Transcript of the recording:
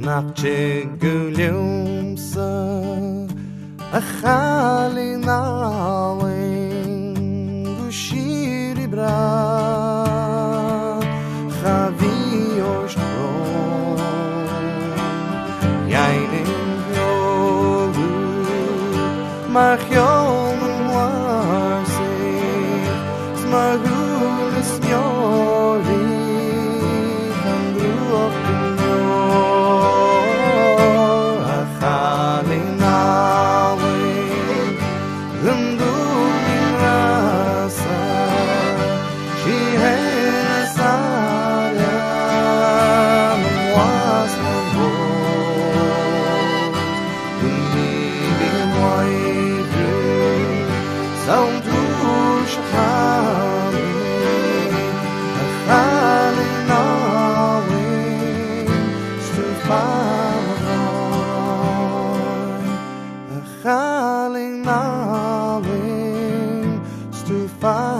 Nachtje gülümse Halin alin Dushiri bra Chavi yoshton Yainin yogu Marchion moarsi Smagul snyori Handru Falling, falling, to find.